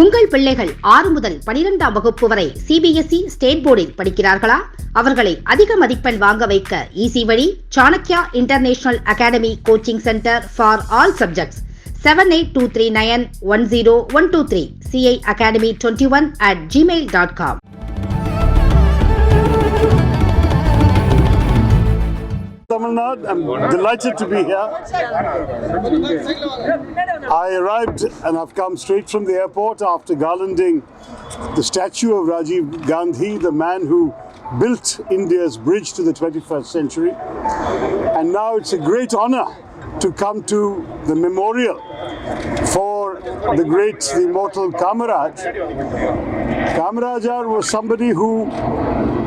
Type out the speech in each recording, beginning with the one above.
உங்கள் பிள்ளைகள் 6 முதல் 12ஆம் வகுப்பு வரை சிபிஎஸ்இ ஸ்டேட் போர்டில் படிக்கிறார்களா? அவர்களை அதிக மதிப்பெண் வாங்க வைக்க ஈசி வழி Chanakya international academy coaching centre for all subjects 7823910123 ciacademy21@gmail.com. Tamil Nadu, I'm delighted to be here. I arrived and I've come straight from the airport after garlanding the statue of Rajiv Gandhi, the man who built India's bridge to the 21st century. And now it's a great honor to come to the memorial for the great, the immortal Kamaraj. Kamarajar was somebody who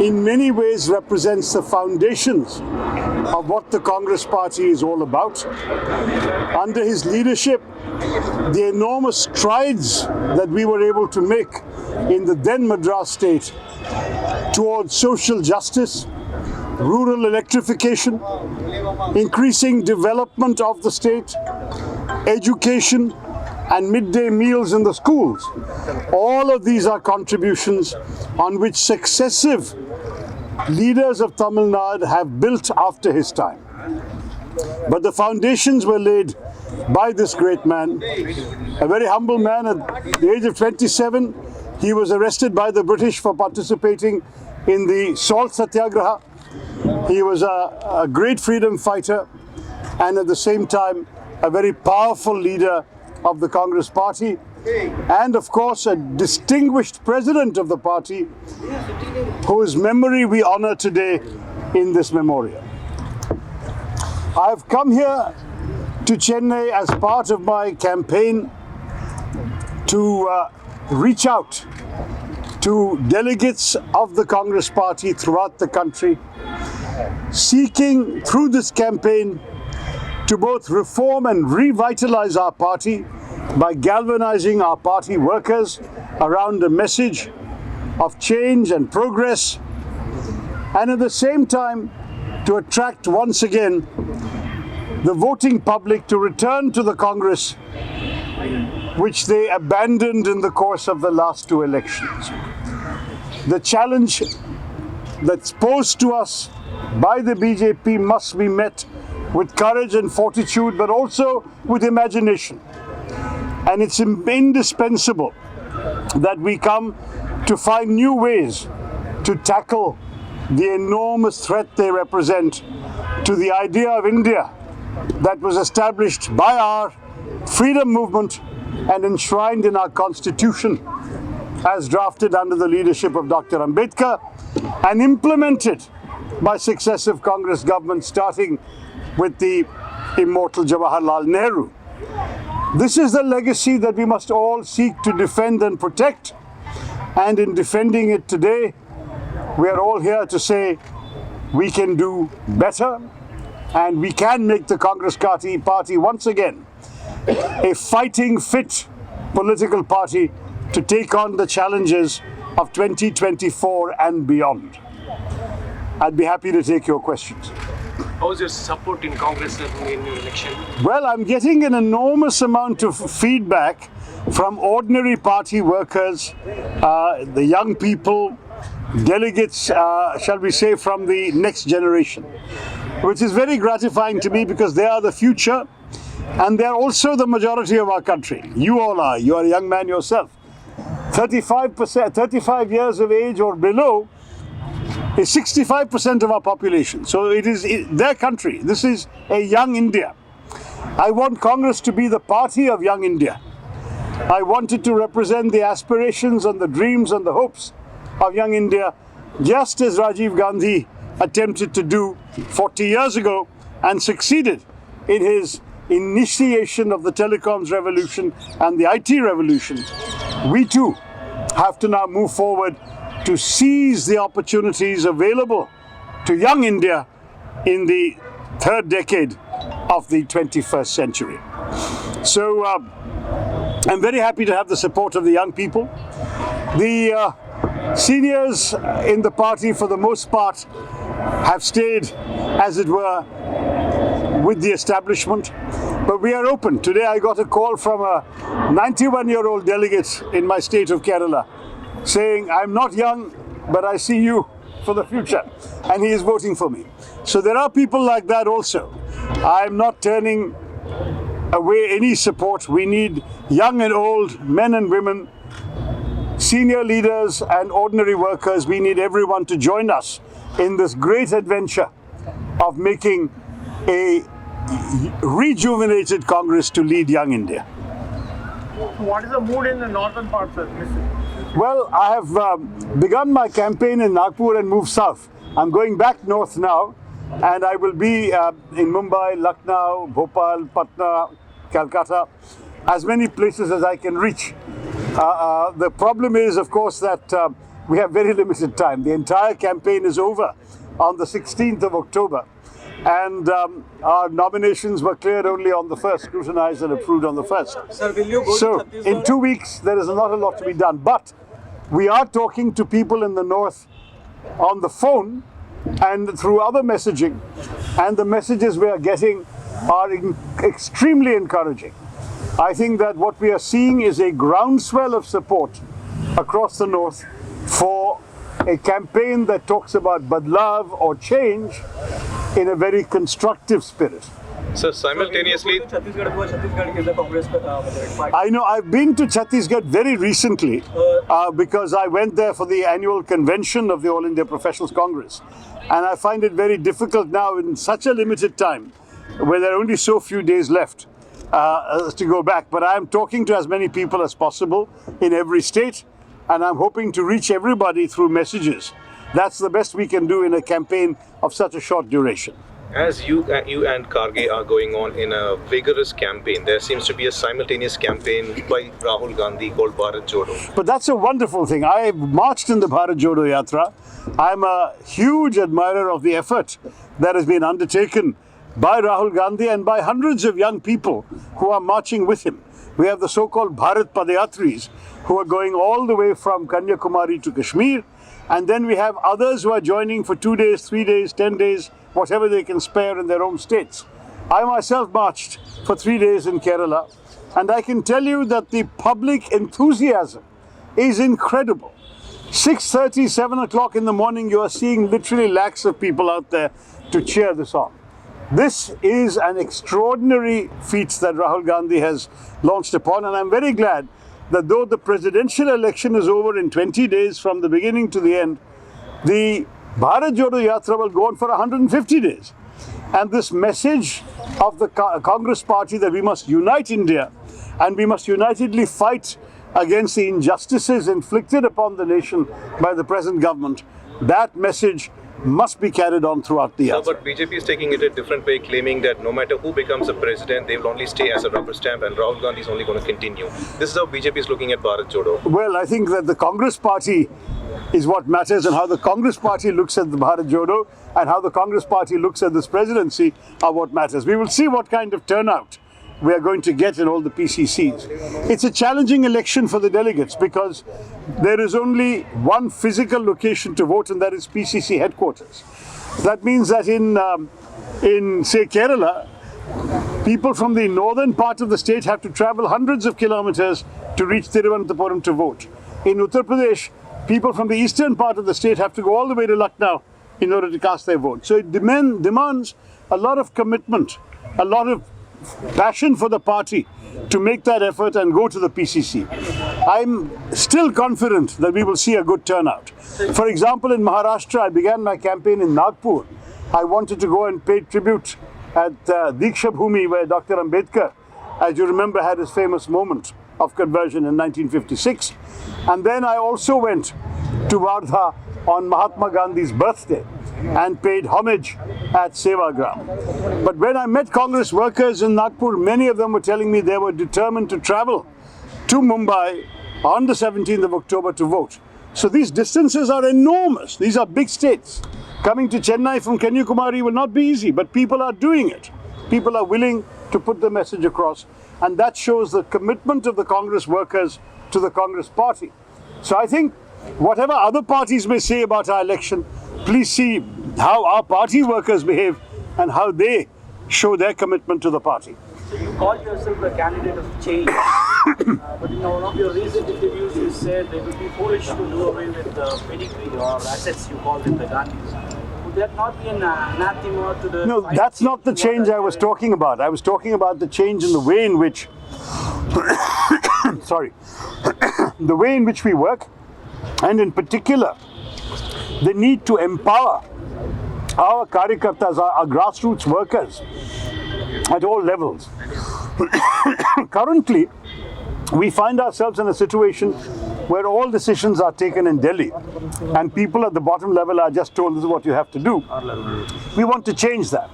in many ways represents the foundations of what the Congress party is all about. Under his leadership, the enormous strides that we were able to make in the then Madras state towards social justice, rural electrification, increasing development of the state, education and midday meals in the schools. All of these are contributions on which successive leaders of Tamil Nadu have built after his time. But the foundations were laid by this great man, a very humble man. At the age of 27, he was arrested by the British for participating in the salt satyagraha. He was a great freedom fighter and at the same time a very powerful leader of the Congress party and of course a distinguished president of the party whose memory we honor today in this memorial. I have come here to Chennai as part of my campaign to reach out to delegates of the Congress party throughout the country, seeking through this campaign to both reform and revitalize our party by galvanizing our party workers around a message of change and progress, and at the same time to attract once again the voting public to return to the Congress which they abandoned in the course of the last 2 elections. The challenge that's posed to us by the BJP must be met with courage and fortitude, but also with imagination. And it's indispensable that we come to find new ways to tackle the enormous threat they represent to the idea of India that was established by our freedom movement and enshrined in our constitution as drafted under the leadership of Dr. Ambedkar and implemented by successive Congress governments starting with the immortal Jawaharlal Nehru. This is the legacy that we must all seek to defend and protect, and in defending it today, we are all here to say we can do better and we can make the Congress party once again a fighting fit political party to take on the challenges of 2024 and beyond. I'd be happy to take your questions. How is your support in Congress in your election? Well, I'm getting an enormous amount of feedback from ordinary party workers, the young people, delegates, shall we say, from the next generation, which is very gratifying to me because they are the future and they're also the majority of our country. You all are. You are a young man yourself. 35 years of age or below is 65% of our population. So it is their country. This is a young India. I want Congress to be the party of young India. I want it to represent the aspirations and the dreams and the hopes of young India, just as Rajiv Gandhi attempted to do 40 years ago and succeeded in his initiation of the telecoms revolution and the IT revolution. We too have to now move forward to seize the opportunities available to young India in the 3rd decade of the 21st century. So I'm very happy to have the support of the young people. The seniors in the party, for the most part, have stayed, as it were, with the establishment. But we are open. Today I got a call from a 91-year-old delegate in my state of Kerala saying, I'm not young, but I see you for the future. And he is voting for me. So there are people like that also. I'm not turning away any support. We need young and old, men and women, senior leaders and ordinary workers. We need everyone to join us in this great adventure of making a rejuvenated Congress to lead young India. What is the mood in the northern parts, sir? Well, I have begun my campaign in Nagpur and moved south. I'm going back north now, and I will be in Mumbai, Lucknow, Bhopal, Patna, Calcutta, as many places as I can reach. The problem is, of course, that we have very limited time. The entire campaign is over on the 16th of October. And our nominations were cleared only on the 1st, scrutinized and approved on the 1st. Sir, will you go So, to Chhattisgarh? in 2 weeks, there is not a lot to be done. But we are talking to people in the north on the phone and through other messaging. And the messages we are getting are extremely encouraging. I think that what we are seeing is a groundswell of support across the north for a campaign that talks about badlav or change in a very constructive spirit. So simultaneously, Chhattisgarh is the Congress party. I know I've been to Chhattisgarh very recently because I went there for the annual convention of the All India Professionals Congress. And I find it very difficult now in such a limited time where there are only so few days left to go back. But I'm talking to as many people as possible in every state, and I'm hoping to reach everybody through messages. That's the best we can do in a campaign of such a short duration. as you and Karge are going on in a vigorous campaign, there seems to be a simultaneous campaign by Rahul Gandhi called Bharat Jodo. But that's a wonderful thing. I marched in the Bharat Jodo Yatra. I'm a huge admirer of the effort that has been undertaken by Rahul Gandhi and by hundreds of young people who are marching with him. We have the so-called Bharat Padayatris who are going all the way from Kanyakumari to Kashmir. And then we have others who are joining for 2 days, 3 days, 10 days, whatever they can spare in their own states. I myself marched for 3 days in Kerala, and I can tell you that the public enthusiasm is incredible. 6:30, 7 o'clock in the morning, you are seeing literally lakhs of people out there to cheer this on. This is an extraordinary feat that Rahul Gandhi has launched upon, and I'm very glad that though the presidential election is over in 20 days from the beginning to the end, the Bharat Jodo Yatra will go on for 150 days. And this message of the Congress party that we must unite India and we must unitedly fight against the injustices inflicted upon the nation by the present government, that message must be carried on throughout the year. But BJP is taking it a different way, claiming that no matter who becomes the president, they will only stay as a rubber stamp and Rahul Gandhi is only going to continue. This is how BJP is looking at Bharat Jodo. Well, I think that the Congress party is what matters, and how the Congress party looks at the Bharat Jodo and how the Congress party looks at this presidency are what matters. We will see what kind of turnout we are going to get in all the PCCs. It's a challenging election for the delegates because there is only one physical location to vote, and that is PCC headquarters. That means that in say Kerala, people from the northern part of the state have to travel hundreds of kilometers to reach Thiruvananthapuram to vote. In Uttar Pradesh, people from the eastern part of the state have to go all the way to Lucknow in order to cast their vote. So it demands a lot of commitment, a lot of passion for the party to make that effort and go to the PCC. I'm still confident that we will see a good turnout. For example, in Maharashtra, I began my campaign in Nagpur. I wanted to go and pay tribute at Diksha Bhumi, where Dr. Ambedkar, as you remember, had his famous moment of conversion in 1956. And then I also went to Wardha on Mahatma Gandhi's birthday and paid homage at Sevagram. But when I met Congress workers in Nagpur, many of them were telling me they were determined to travel to Mumbai on the 17th of October to vote. So these distances are enormous. These are big states. Coming to Chennai from Kanyakumari will not be easy, but people are doing it. People are willing to put the message across, and that shows the commitment of the Congress workers to the Congress party. So I think whatever other parties may say about our election, please see how our party workers behave and how they show their commitment to the party. call yourself a candidate of change. But in one of your recent interviews, you said it would be foolish to do away with the pedigree or assets you call it the Gandhis. Would that not be an anathema to the... No, that's not the change I was talking about. I was talking about the change in the way in which, sorry, the way in which we work, and in particular, the need to empower our karyakartas, our grassroots workers at all levels. Currently, we find ourselves in a situation where all decisions are taken in Delhi and people at the bottom level are just told this is what you have to do. We want to change that.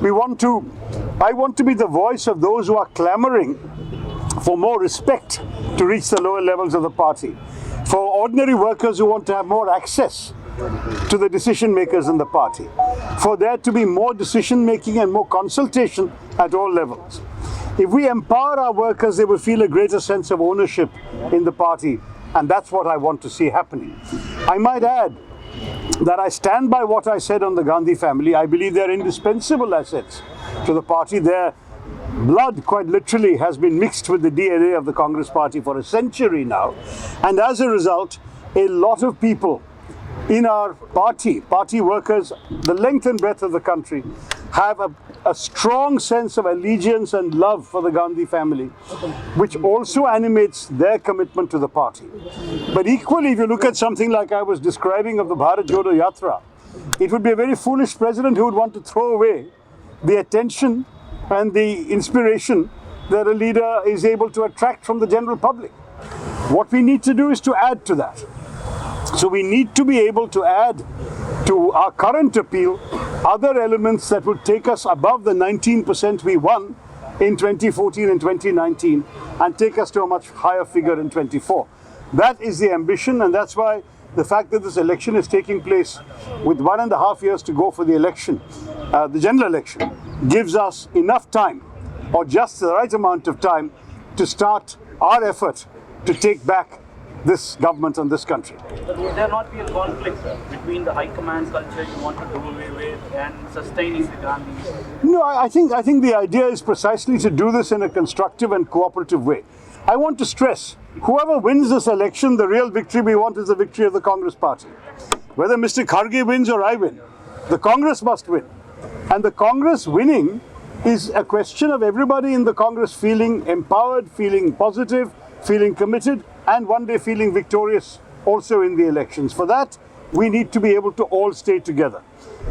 I want to be the voice of those who are clamoring for more respect to reach the lower levels of the party, for ordinary workers who want to have more access to the decision makers in the party, for there to be more decision making and more consultation at all levels. If we empower our workers, they will feel a greater sense of ownership in the party, and that's what I want to see happening. I might add that I stand by what I said on the Gandhi family. I believe they're indispensable assets to the party. Their blood, quite literally, has been mixed with the DNA of the Congress party for a century now, and as a result, a lot of people in our party workers, the length and breadth of the country, have a strong sense of allegiance and love for the Gandhi family, which also animates their commitment to the party. But equally, if you look at something like I was describing of the Bharat Jodo Yatra, it would be a very foolish president who would want to throw away the attention and the inspiration that a leader is able to attract from the general public. What we need to do is to add to that. So we need to be able to add to our current appeal other elements that will take us above the 19% we won in 2014 and 2019 and take us to a much higher figure in 24. That is the ambition, and that's why the fact that this election is taking place with 1.5 years to go for the election, the general election, gives us enough time, or just the right amount of time, to start our effort to take back this government and this country. But would there not be a conflict between the high command culture you want to do away with and sustaining the Gandhis? No, I think the idea is precisely to do this in a constructive and cooperative way. I want to stress, whoever wins this election, the real victory we want is the victory of the Congress party. Whether Mr. Kharge wins or I win, the Congress must win. And the Congress winning is a question of everybody in the Congress feeling empowered, feeling positive, feeling committed, and one day feeling victorious also in the elections. For that, we need to be able to all stay together.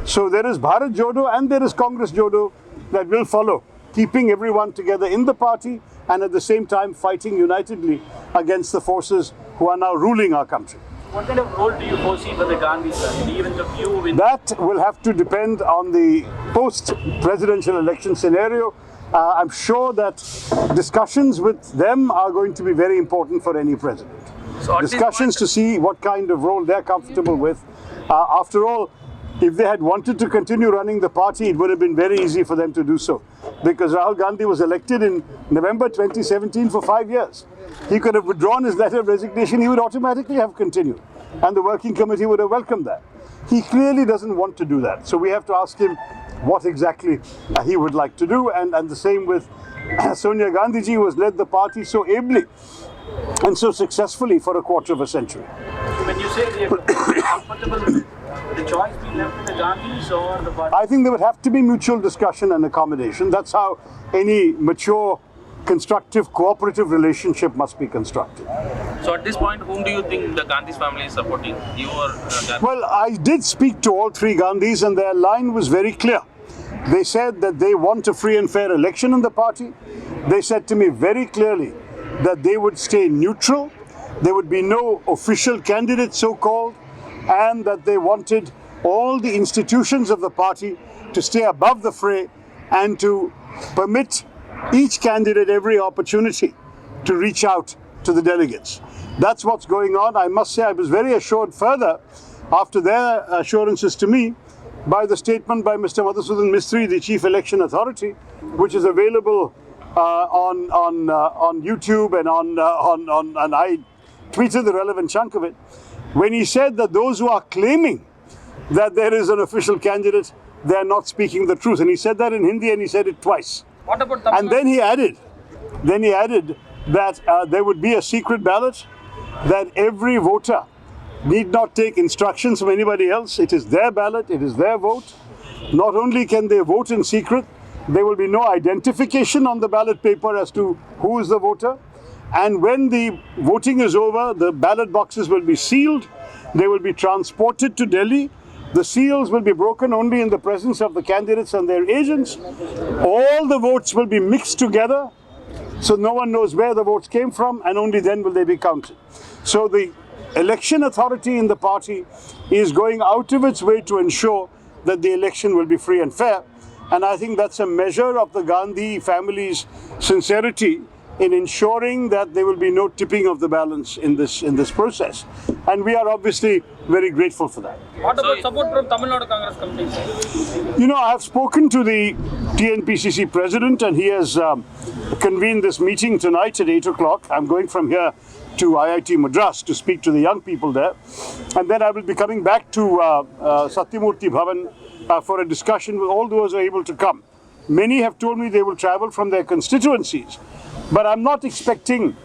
So there is Bharat Jodo and there is Congress Jodo that will follow, keeping everyone together in the party and at the same time fighting unitedly against the forces who are now ruling our country. What kind of role do you foresee for the Gandhis in the event of you winning? That will have to depend on the post-presidential election scenario. I'm sure that discussions with them are going to be very important for any president. Discussions to see what kind of role they're comfortable with. After all, if they had wanted to continue running the party, it would have been very easy for them to do so. Because Rahul Gandhi was elected in November 2017 for 5 years. He could have withdrawn his letter of resignation, he would automatically have continued. And the working committee would have welcomed that. He clearly doesn't want to do that. So we have to ask him what exactly he would like to do. And the same with Sonia Gandhiji, who has led the party so ably and so successfully for a quarter of a century. When you say they are comfortable, the choice be left with the Gandhis or the party? I think there would have to be mutual discussion and accommodation. That's how any mature, constructive, cooperative relationship must be constructed. So at this point, whom do you think the Gandhis family is supporting? You or Gandhi? Well, I did speak to all three Gandhis and their line was very clear. They said that they want a free and fair election in the party. They said to me very clearly that they would stay neutral. There would be no official candidate, so-called, and that they wanted all the institutions of the party to stay above the fray and to permit each candidate every opportunity to reach out to the delegates. That's what's going on. I must say I was very assured further after their assurances to me by the statement by Mr. Madhusudan Mistry, the Chief Election Authority, which is available on YouTube and and I tweeted the relevant chunk of it, when he said that those who are claiming that there is an official candidate, they are not speaking the truth. And he said that in Hindi and he said it twice. What about Tamil And then he added that there would be a secret ballot, that every voter need not take instructions from anybody else. It is their ballot, it is their vote. Not only can they vote in secret, there will be no identification on the ballot paper as to who is the voter. And when the voting is over, the ballot boxes will be sealed. They will be transported to Delhi. The seals will be broken only in the presence of the candidates and their agents. All the votes will be mixed together, so no one knows where the votes came from, and only then will they be counted. So the election authority in the party is going out of its way to ensure that the election will be free and fair. And I think that's a measure of the Gandhi family's sincerity in ensuring that there will be no tipping of the balance in this process. And we are obviously very grateful for that. What about support from Tamil Nadu Congress Committee? You know, I have spoken to the TNPCC president, and he has convened this meeting tonight at 8 o'clock. I'm going from here to IIT Madras to speak to the young people there. And then I will be coming back to Satyamurthy Bhavan for a discussion with all those who are able to come. Many have told me they will travel from their constituencies, but I'm not expecting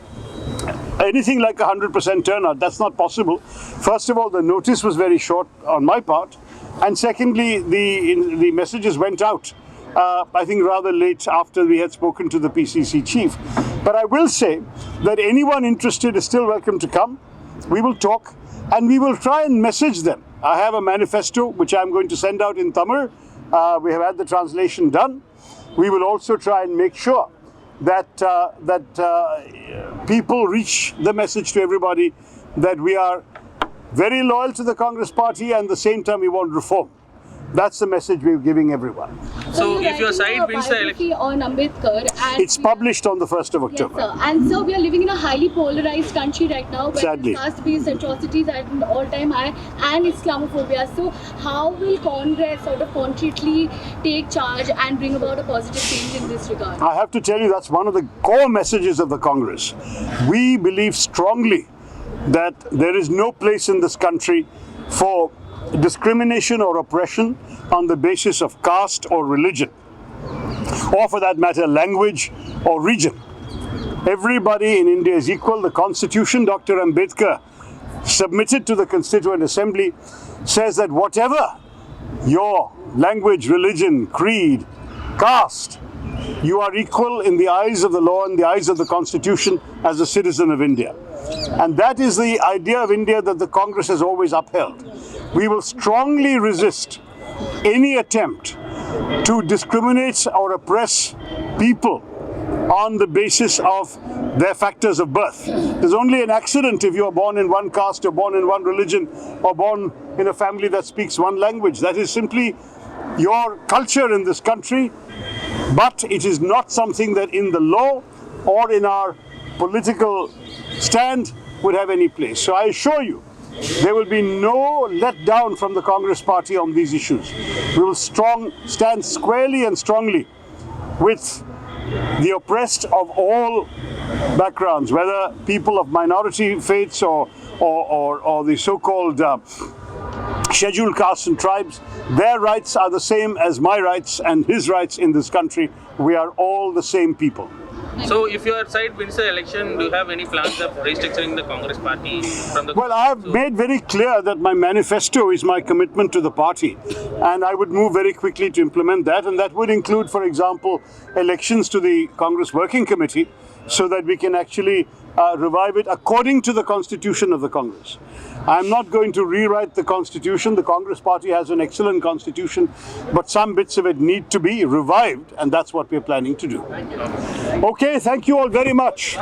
anything like 100% turnout. That's not possible. First of all, the notice was very short on my part, and secondly, the messages went out, I think rather late after we had spoken to the PCC chief. But I will say that anyone interested is still welcome to come. We will talk, and we will try and message them. I have a manifesto which I'm going to send out in Tamil. We have had the translation done. We will also try and make sure that people reach the message to everybody that we are very loyal to the Congress party, and at the same time we want reform. That's the message we're giving everyone. So if your side wins the election, on Ambedkar, and It's published on the 1st of October. Yes, sir. And so we are living in a highly polarized country right now, where Sadly. caste-based atrocities are at an all-time high, and Islamophobia. So how will Congress sort of concretely take charge and bring about a positive change in this regard? I have to tell you, that's one of the core messages of the Congress. We believe strongly that there is no place in this country for discrimination or oppression on the basis of caste or religion, or for that matter, language or region. Everybody in India is equal. The Constitution Dr. Ambedkar submitted to the Constituent Assembly says that whatever your language, religion, creed, caste, you are equal in the eyes of the law and the eyes of the Constitution as a citizen of India. And that is the idea of India that the Congress has always upheld. We will strongly resist any attempt to discriminate or oppress people on the basis of their factors of birth. There's only an accident if you are born in one caste, or born in one religion, or born in a family that speaks one language. That is simply your culture in this country, but it is not something that in the law or in our political stand would have any place. So I assure you, there will be no letdown from the Congress party on these issues. We will stand squarely and strongly with the oppressed of all backgrounds, whether people of minority faiths or the so-called scheduled castes and tribes. Their rights are the same as my rights and his rights in this country. We are all the same people. so if your side wins the election, do you have any plans of restructuring the Congress party from the? Well, I have made very clear that my manifesto is my commitment to the party, and I would move very quickly to implement that, and that would include, for example, elections to the Congress Working Committee, so that we can actually revive it according to the Constitution of the Congress. I'm not going to rewrite the Constitution. The Congress Party has an excellent Constitution, but some bits of it need to be revived, and that's what we're planning to do. Okay, thank you all very much.